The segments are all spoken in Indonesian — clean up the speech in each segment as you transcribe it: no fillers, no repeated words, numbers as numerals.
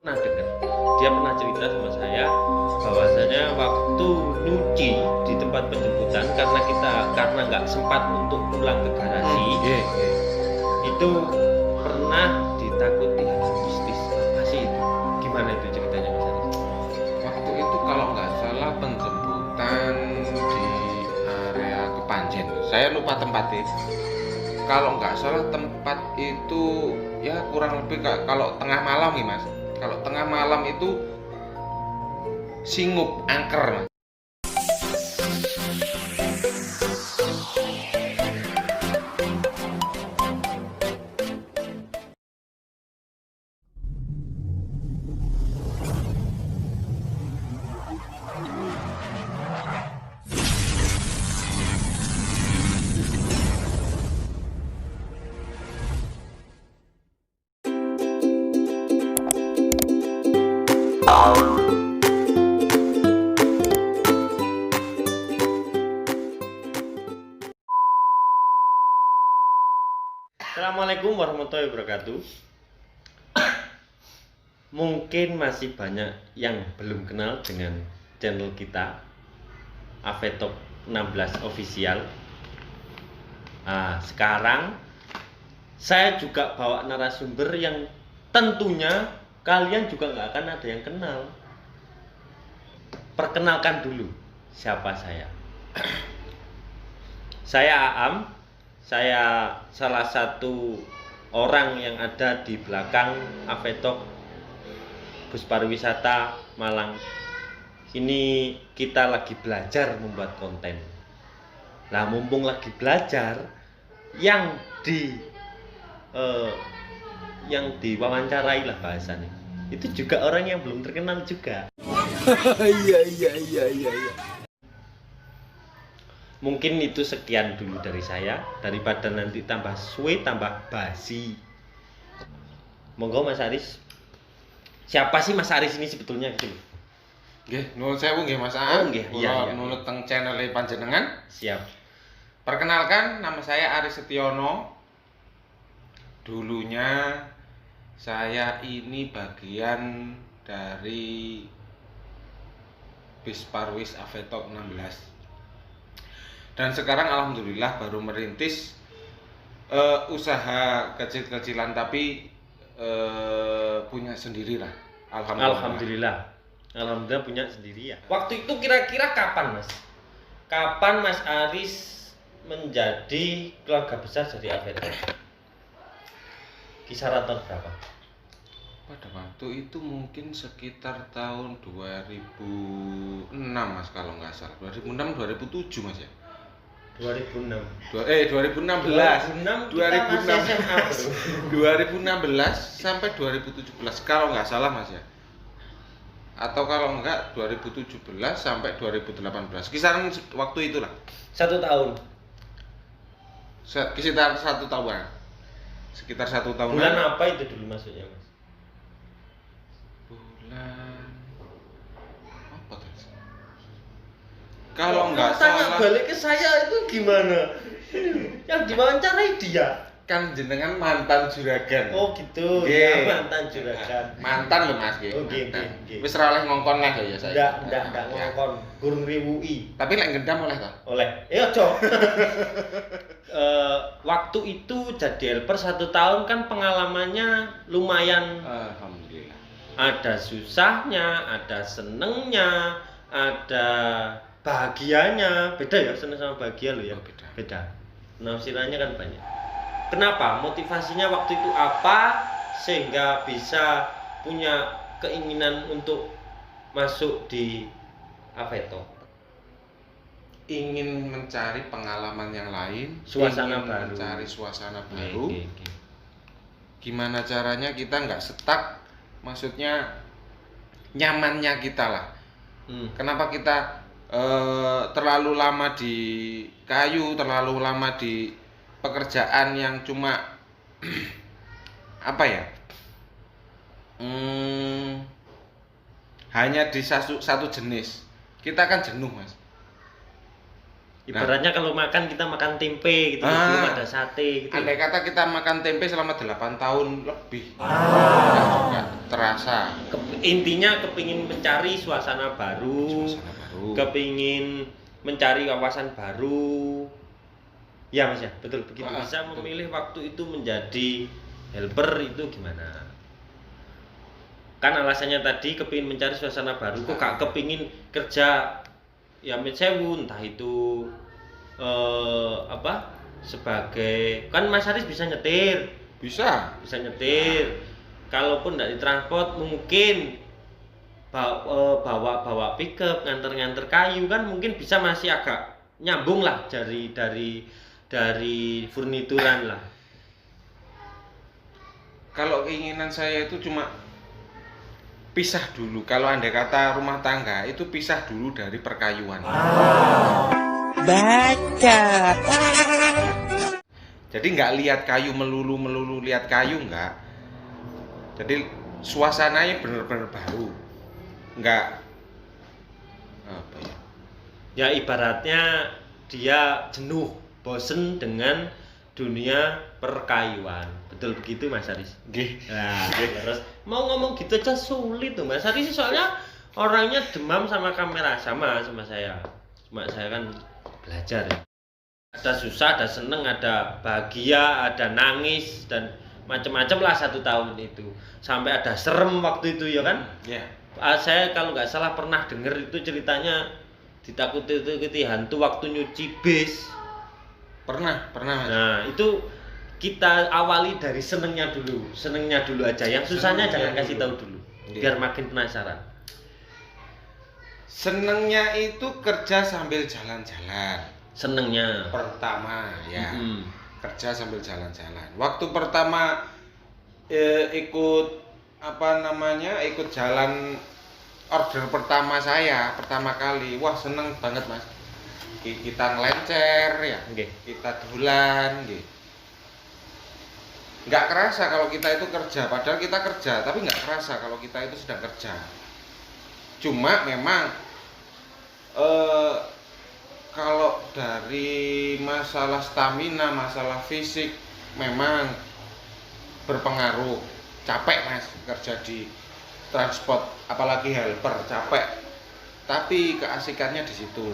Pernah dengar, dia pernah cerita sama saya bahwasanya waktu nyuci di tempat penjemputan karena nggak sempat untuk pulang ke garasi, itu pernah ditakuti hal mistis. Apa sih itu? Gimana itu ceritanya Mas Aris? Waktu itu kalau nggak salah penjemputan di area Kepanjen. Saya lupa tempatnya. Kalau nggak salah tempat itu ya kurang lebih kalau tengah malam nih Mas. Kalau tengah malam itu singup angker Mas. Assalamualaikum warahmatullahi wabarakatuh. Mungkin masih banyak yang belum kenal dengan channel kita Avetok 16 Official. Sekarang saya juga bawa narasumber yang tentunya kalian juga nggak akan ada yang kenal. Perkenalkan dulu siapa saya. Saya Aam. Saya salah satu orang yang ada di belakang Avetok Bus Pariwisata Malang. Ini kita lagi belajar membuat konten. Nah, mumpung lagi belajar, yang diwawancarai lah bahasanya. Itu juga orang yang belum terkenal juga. Iya. Mungkin itu sekian dulu dari saya, daripada nanti tambah suwe tambah basi. Monggo Mas Aris. Siapa sih Mas Aris ini sebetulnya gitu? Nggih, nuwun sewu nggih Mas Aan. Nggih, iya. Nunut teng channel panjenengan. Siap. Perkenalkan, nama saya Aris Setiono. Dulunya saya ini bagian dari Bis Parwis Avetok 16. Dan sekarang alhamdulillah baru merintis usaha kecil-kecilan tapi punya sendiri lah. Alhamdulillah punya sendiri ya. Waktu itu kira-kira kapan Mas? Kapan Mas Aris menjadi keluarga besar dari Avetok? Kisaran tahun berapa? Pada waktu itu mungkin sekitar tahun 2006 Mas kalau nggak salah. 2006 2007 Mas ya. 2006 2016 sampai 2017 kalau nggak salah Mas ya, atau kalau enggak 2017 sampai 2018 kisaran waktu itulah. 1 tahun. Sekitar 1 tahun. Sekitar 1 tahun. Bulan apa itu dulu maksudnya Mas? Bulan apa tadi? Kalau nggak tanya salah balik ke saya itu gimana? Yang diwawancarai dia. kan jenengan mantan juragan. Oh gitu. Nggih. Ya, mantan juragan. Mantan lho Mas nggih. Oh, nggih, Mantan. nggih. Wis ora oleh ngongkon lah ya saya. Ndak Ya. ngongkon, gurung riwui. Tapi lek ngendam oleh toh? Oleh. Aja. Waktu itu jadi helper 1 tahun kan pengalamannya lumayan. Alhamdulillah. Ada susahnya, ada senengnya, ada bahagianya. Beda ya seneng sama bahagia lo ya. Oh, beda. Beda. Penafsirannya kan banyak. Kenapa? Motivasinya waktu itu apa sehingga bisa punya keinginan untuk masuk di Avetok? Ingin mencari pengalaman yang lain, Suasana ingin baru. mencari suasana baru. Oke. Gimana caranya kita nggak stuck, maksudnya nyamannya kita lah. Kenapa kita terlalu lama di kayu, terlalu lama di pekerjaan yang cuma apa ya, hanya di satu jenis, kita kan jenuh Mas. Ibaratnya kalau makan kita makan tempe gitu, belum ada sate gitu. Andai kata kita makan tempe selama 8 tahun lebih, nggak terasa. intinya kepingin mencari suasana baru, kepingin mencari wawasan baru. Ya Mas ya, betul begitu. Bisa memilih waktu itu menjadi helper itu gimana? Kan alasannya tadi kepingin mencari suasana baru, kok gak kepingin kerja ya sewu, entah itu sebagai, kan Mas Haris bisa nyetir, bisa nyetir. Kalaupun tidak ditransport mungkin bawa pickup nganter kayu kan mungkin bisa masih agak nyambung lah dari furnituran lah. Kalau keinginan saya itu cuma pisah dulu. Kalau andai kata rumah tangga itu pisah dulu dari perkayuan. Baca. Jadi nggak lihat kayu melulu lihat kayu nggak. Jadi suasananya benar-benar baru. Nggak apa ya? Ya ibaratnya dia jenuh, bosen dengan dunia perkayuan. Betul begitu Mas Haris? Nah, terus mau ngomong gitu aja sulit tuh Mas Haris, soalnya orangnya demam sama kamera sama saya. Cuma saya kan belajar ya. Ada susah, ada seneng, ada bahagia, ada nangis dan macam-macam lah 1 tahun itu. Sampai ada serem waktu itu ya kan? Iya. Saya kalau nggak salah pernah dengar itu ceritanya ditakuti hantu waktu nyuci bis. Pernah Mas. Nah itu kita awali dari senengnya dulu aja, yang susahnya jangan kasih tahu dulu, biar makin penasaran. Senengnya itu kerja sambil jalan-jalan. Senengnya pertama ya, kerja sambil jalan-jalan. Waktu pertama ikut jalan order pertama saya pertama kali, wah seneng banget Mas. Kita ngelencer ya, kita dolan, nggak kerasa kalau kita itu kerja, padahal kita kerja, tapi nggak kerasa kalau kita itu sedang kerja. Cuma memang kalau dari masalah stamina, masalah fisik memang berpengaruh. Capek Mas kerja di transport, apalagi helper, capek. Tapi keasikannya di situ.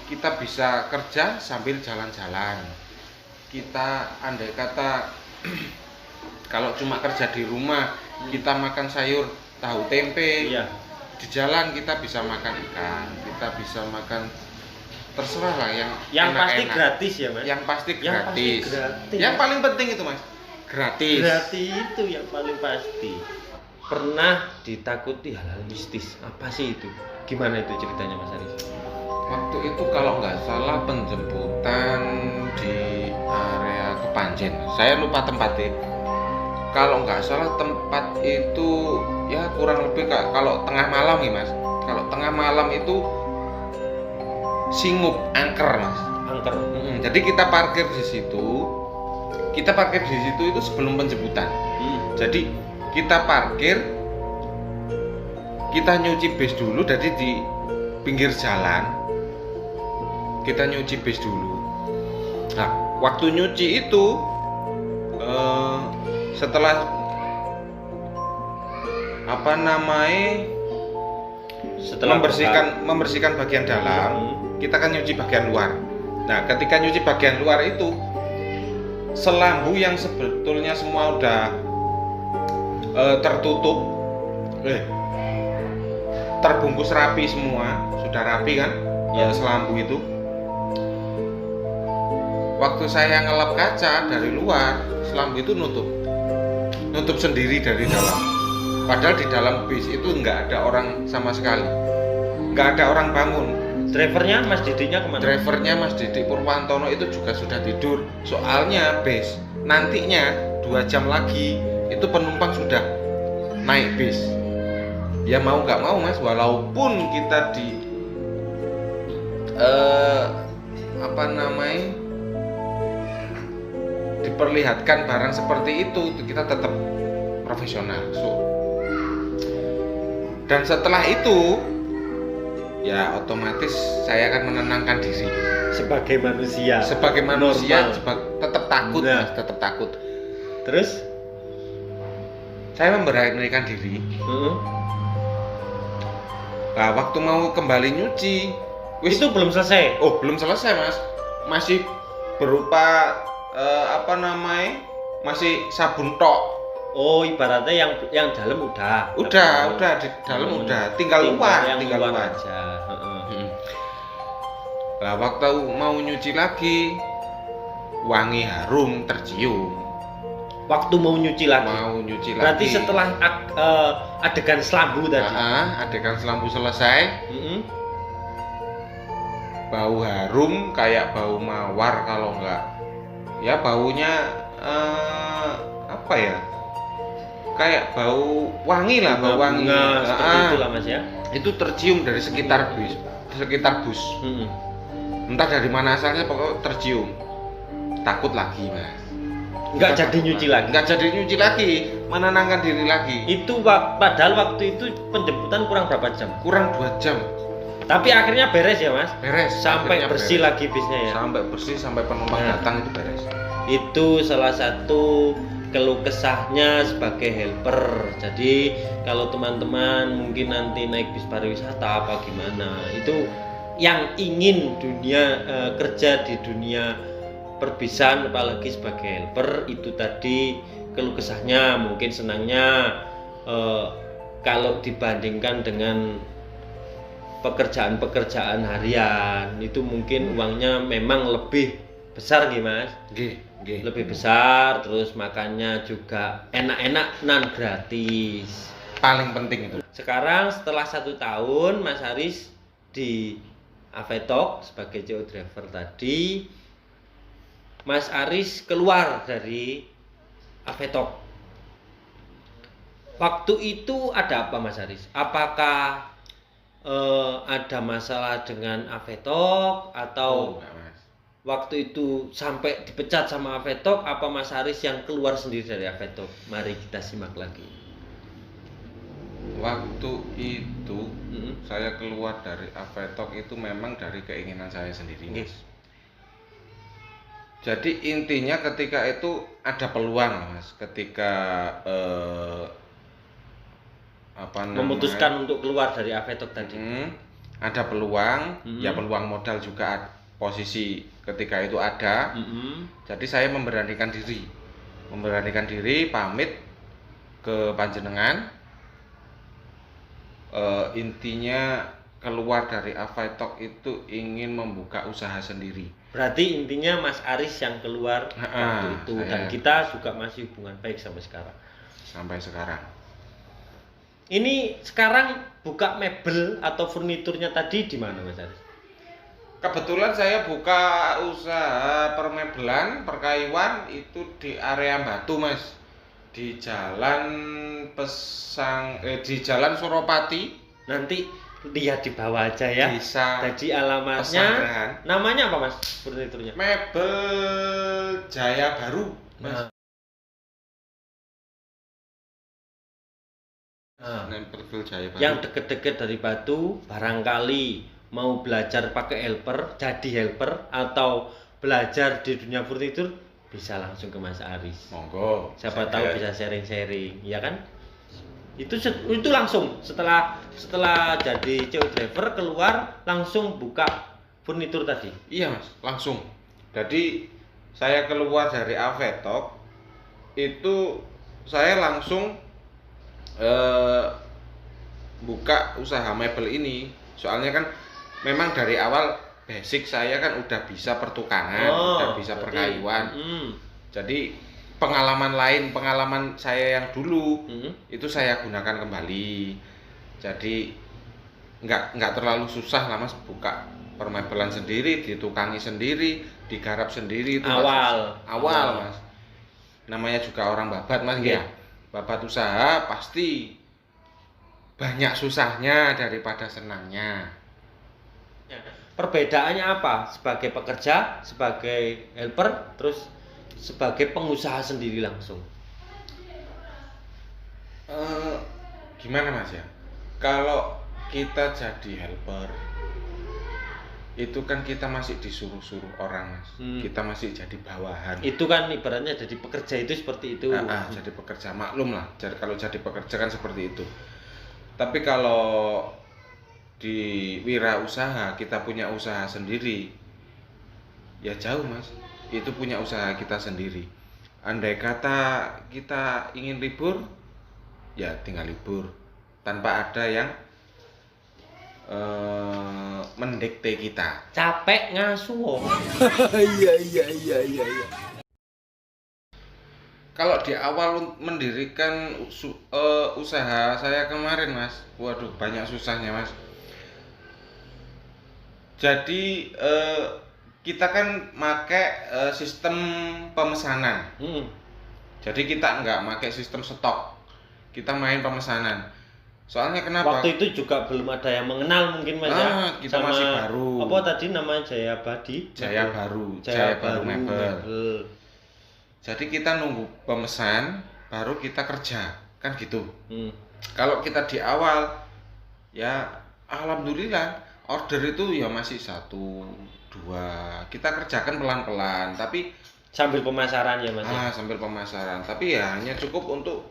Kita bisa kerja sambil jalan-jalan. Kita andai kata kalau cuma kerja di rumah, kita makan sayur tahu tempe. Iya. Di jalan kita bisa makan ikan, kita bisa makan terserah lah yang pasti gratis ya Mas. Yang pasti gratis. Yang paling penting itu Mas, gratis. Gratis itu yang paling pasti. Pernah ditakuti hal-hal mistis, apa sih itu? Gimana itu ceritanya Mas Haris? Waktu itu kalau nggak salah penjemputan di area Kepanjen, saya lupa tempatnya. Kalau nggak salah tempat itu ya kurang lebih kalau tengah malam nih Mas. Kalau tengah malam itu Singup, angker Mas. Angker. Jadi kita parkir di situ. Kita parkir di situ itu sebelum penjemputan. Jadi kita parkir, kita nyuci bis dulu. Jadi di pinggir jalan kita nyuci bis dulu. Nah, waktu nyuci itu setelah membersihkan bagian dalam, kita kan nyuci bagian luar. Nah, ketika nyuci bagian luar itu selambu yang sebetulnya semua udah tertutup, terbungkus rapi semua, sudah rapi kan? Ya, selambu itu. Waktu saya ngelap kaca dari luar, selambu itu nutup sendiri dari dalam. Padahal di dalam bis itu nggak ada orang sama sekali, nggak ada orang bangun. Drivernya Mas Didiknya kemana? Drivernya Mas Didik Purwantono itu juga sudah tidur. Soalnya bis nantinya 2 jam lagi itu penumpang sudah naik bis. Ya mau nggak mau Mas, walaupun kita diperlihatkan barang seperti itu, kita tetap profesional. Dan setelah itu ya otomatis saya akan menenangkan diri sebagai manusia tetap takut. Mas, tetap takut. Terus saya memberanikan diri. Nah, waktu mau kembali nyuci, itu belum selesai. Oh, belum selesai, Mas. Masih berupa masih sabun tok. Oh, ibaratnya yang dalam udah Di dalam udah, tinggal luar aja. Lah waktu mau nyuci lagi, wangi harum tercium. Waktu mau nyuci lagi. Berarti setelah adegan selambu tadi. Adegan selambu selesai. Bau harum kayak bau mawar, kalau enggak ya baunya apa ya? Kayak bau wangi lah, bau wangi. Seperti itulah Mas ya. Itu tercium dari sekitar bus. Entah dari mana asalnya, pokoknya tercium. Takut lagi, Mas. Enggak jadi nyuci lagi. Menenangkan diri lagi. Itu padahal waktu itu penjemputan kurang berapa jam? Kurang 2 jam. Tapi akhirnya beres ya, Mas? Beres. Sampai bersih lagi bisnya ya. Sampai bersih, sampai penumpang datang itu beres. Itu salah satu keluh kesahnya sebagai helper. Jadi kalau teman-teman mungkin nanti naik bis pariwisata apa gimana, itu yang ingin kerja di dunia perbisan apalagi sebagai helper, itu tadi keluh kesahnya. Mungkin senangnya kalau dibandingkan dengan pekerjaan harian itu mungkin uangnya memang lebih besar nggih Mas. Nggih. Lebih besar, terus makannya juga enak-enak, non gratis. Paling penting itu. Sekarang setelah 1 tahun Mas Aris di Avetok sebagai CO driver tadi, Mas Aris keluar dari Avetok. Waktu itu ada apa Mas Aris? Apakah ada masalah dengan Avetok atau waktu itu sampai dipecat sama Avetok, apa Mas Aris yang keluar sendiri dari Avetok? Mari kita simak lagi. Waktu itu saya keluar dari Avetok itu memang dari keinginan saya sendiri, Mas. Jadi intinya ketika itu ada peluang, Mas. Ketika memutuskan untuk keluar dari Avetok tadi. Ada peluang, ya peluang modal juga posisi ketika itu ada. Jadi saya memberanikan diri pamit ke panjenengan. Intinya keluar dari Avetok itu ingin membuka usaha sendiri. Berarti intinya Mas Aris yang keluar waktu itu, dan kita juga masih hubungan baik sampai sekarang. Ini sekarang buka mebel atau furniturnya tadi di mana Mas Aris? Kebetulan saya buka usaha permebelan, perkayuan itu di area Batu, Mas. Di Jalan di Jalan Suropati. Nanti lihat di bawah aja ya. Bisa. Jadi alamatnya, namanya apa Mas furniturnya? Mebel Jaya Baru, Mas. Mebel Jaya Baru. Yang deket-deket dari Batu, barangkali mau belajar pakai helper, jadi helper, atau belajar di dunia furnitur, bisa langsung ke Mas Aris. Monggo. Siapa tahu bisa sharing-sharing, ya kan? Itu langsung setelah jadi CO driver keluar langsung buka furnitur tadi. Iya Mas, langsung. Jadi saya keluar dari Avetok itu saya langsung buka usaha mebel ini. Soalnya kan memang dari awal basic saya kan udah bisa pertukangan, udah bisa perkayuan. Jadi pengalaman saya yang dulu itu saya gunakan kembali. Jadi nggak terlalu susah lah Mas buka permebelan sendiri, ditukangi sendiri, digarap sendiri itu awal Mas. Namanya juga orang babat Mas ya. Babat usaha pasti banyak susahnya daripada senangnya. Perbedaannya apa? Sebagai pekerja, sebagai helper, terus sebagai pengusaha sendiri langsung. Gimana Mas ya? Kalau kita jadi helper itu kan kita masih disuruh-suruh orang, Mas. Kita masih jadi bawahan. Itu kan ibaratnya jadi pekerja itu seperti itu. Jadi pekerja, maklum lah. Kalau jadi pekerja kan seperti itu. Tapi kalau di wirausaha, kita punya usaha sendiri, ya jauh, Mas. Itu punya usaha kita sendiri. Andai kata kita ingin libur, ya tinggal libur tanpa ada yang mendikte kita. Capek ngasuh. Iya. Kalau di awal mendirikan usaha saya kemarin, Mas, waduh banyak susahnya, Mas. Jadi kita kan make sistem pemesanan. Jadi kita nggak make sistem stok, kita main pemesanan. Soalnya kenapa? Waktu itu juga belum ada yang mengenal mungkin Mas ya. Kita sama masih baru. Apa tadi namanya Jaya Baru Mebel. Jadi kita nunggu pemesan baru kita kerja, kan gitu. Kalau kita di awal, ya alhamdulillah order itu ya masih 1, 2. Kita kerjakan pelan-pelan, tapi sambil pemasaran ya Mas. Sambil pemasaran, tapi ya hanya cukup untuk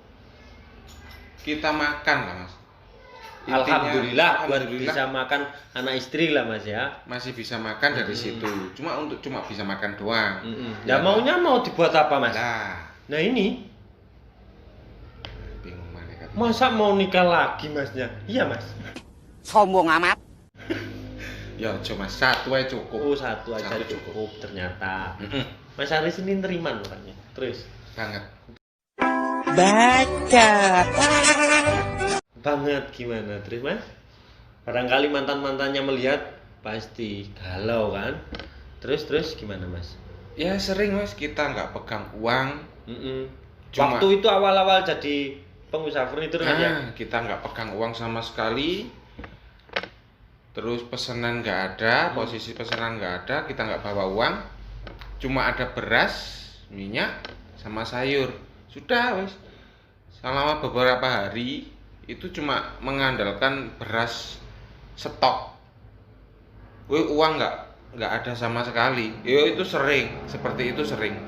kita makan lah, Mas. Alhamdulillah buat bisa makan anak istri lah Mas ya. Masih bisa makan dari situ. Cuma bisa makan doang. Ya maunya mau dibuat apa Mas? Nah ini bingung mana kan. Masa mau nikah lagi Masnya? Iya Mas. Sombong amat. Ya cuma satu aja cukup. Oh satu aja cukup ternyata. Mas Aris ini nerima orangnya. Terus banget. Baca. Banget gimana terus Mas? Barangkali mantannya melihat pasti galau kan? Terus gimana Mas? Ya sering Mas, kita nggak pegang uang. Waktu itu awal-awal jadi pengusaha furnitur ya? Kita nggak pegang uang sama sekali. Terus pesanan nggak ada, posisi pesanan nggak ada, kita nggak bawa uang. Cuma ada beras, minyak, sama sayur. Sudah Mas. Selama beberapa hari itu cuma mengandalkan beras stok. Uang nggak ada sama sekali. Itu sering, seperti itu sering.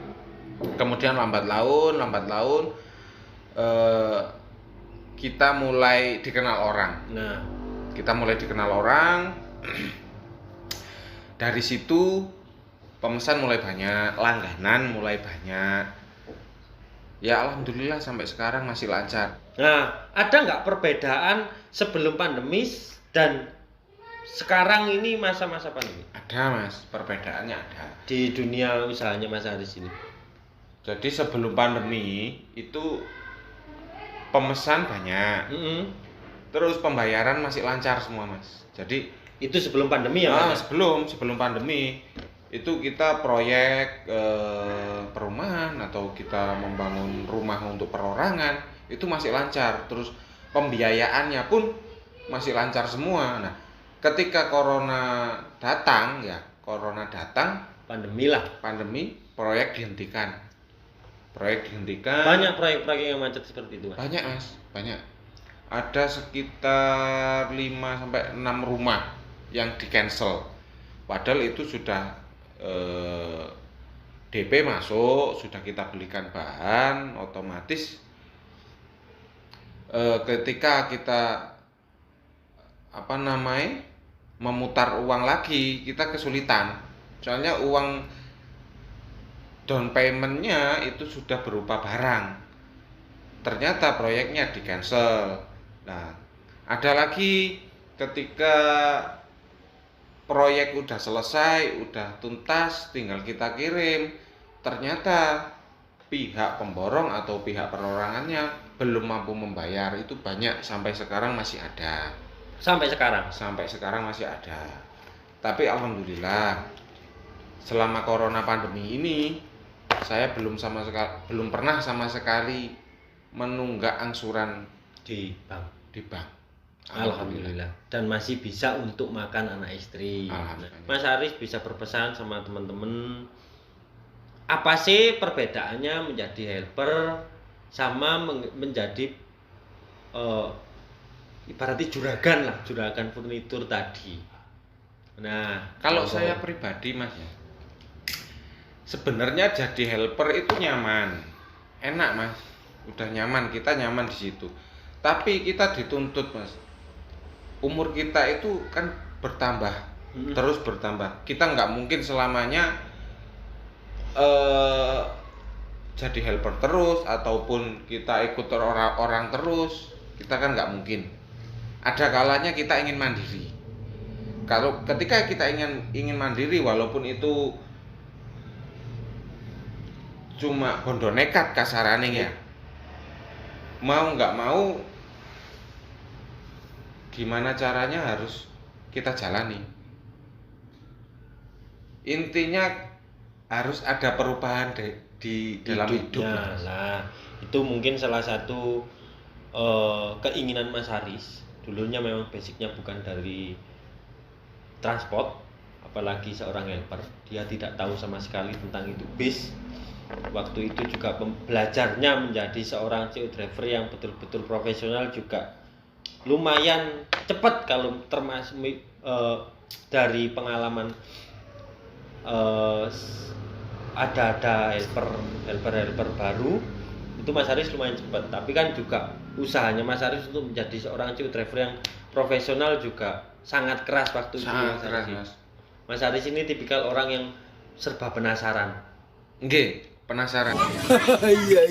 Kemudian lambat laun kita mulai dikenal orang. Kita mulai dikenal orang. Dari situ pemesan mulai banyak, langganan mulai banyak. Ya alhamdulillah sampai sekarang masih lancar. Nah, ada nggak perbedaan sebelum pandemi dan sekarang ini masa-masa pandemi? Ada Mas, perbedaannya ada. Di dunia usahanya Mas Aris ini. Jadi sebelum pandemi itu pemesan banyak. Terus pembayaran masih lancar semua Mas. Jadi itu sebelum pandemi ya Mas? Sebelum pandemi. Itu kita proyek perumahan atau kita membangun rumah untuk perorangan itu masih lancar, terus pembiayaannya pun masih lancar semua. Nah, ketika corona datang, pandemi, proyek dihentikan. Banyak proyek-proyek yang macet seperti itu Mas? Banyak Mas, banyak. Ada sekitar 5-6 rumah yang di cancel. Padahal itu sudah DP masuk, sudah kita belikan bahan, otomatis ketika kita memutar uang lagi, kita kesulitan. Soalnya uang down payment-nya itu sudah berupa barang. Ternyata proyeknya di cancel. Nah, ada lagi ketika proyek udah selesai, udah tuntas, tinggal kita kirim. Ternyata pihak pemborong atau pihak perorangannya belum mampu membayar. Itu banyak, sampai sekarang masih ada. Sampai sekarang masih ada. Tapi alhamdulillah selama corona pandemi ini saya belum pernah sama sekali menunggak angsuran di bank. Alhamdulillah. Dan masih bisa untuk makan anak istri. Mas Aris bisa berpesan sama teman-teman, apa sih perbedaannya menjadi helper sama menjadi ibaratnya juragan furnitur tadi. Nah, Kalau saya pribadi Mas ya, sebenarnya jadi helper itu nyaman, enak Mas, udah nyaman, kita nyaman di situ. Tapi kita dituntut Mas, umur kita itu kan bertambah, terus bertambah. Kita nggak mungkin selamanya jadi helper terus ataupun kita ikut orang terus, kita kan nggak mungkin. Ada kalanya kita ingin mandiri. Kalau ketika kita ingin mandiri, walaupun itu cuma bondo nekat kasarannya ya, mau nggak mau gimana caranya harus kita jalani. Intinya harus ada perubahan di dalam hidup. Nah, itu mungkin salah satu keinginan Mas Haris. Dulunya memang basicnya bukan dari transport, apalagi seorang helper. Dia tidak tahu sama sekali tentang itu bis. Waktu itu juga belajarnya menjadi seorang CO driver yang betul-betul profesional juga lumayan cepat kalau termasuk dari pengalaman ada helper baru itu Mas Haris lumayan cepat. Tapi kan juga usahanya Mas Haris untuk menjadi seorang CO driver yang profesional juga sangat keras waktu itu. Mas Haris ini tipikal orang yang serba penasaran. Nggih, penasaran. Iya.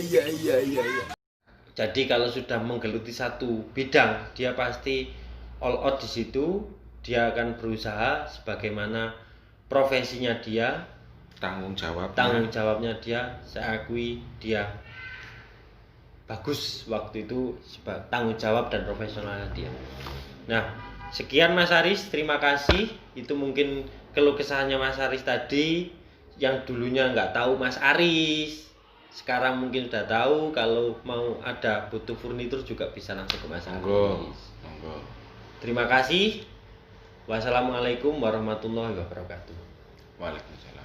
Jadi kalau sudah menggeluti satu bidang, dia pasti all out di situ. Dia akan berusaha sebagaimana profesinya dia, tanggung jawabnya dia. Saya akui dia bagus waktu itu tanggung jawab dan profesionalnya dia. Nah, sekian Mas Haris, terima kasih. Itu mungkin keluh kesahnya Mas Haris tadi, yang dulunya nggak tahu Mas Haris, sekarang mungkin sudah tahu. Kalau mau ada butuh furnitur juga bisa langsung ke Mas Haris. Terima kasih. Wassalamualaikum warahmatullahi wabarakatuh. Waalaikumsalam.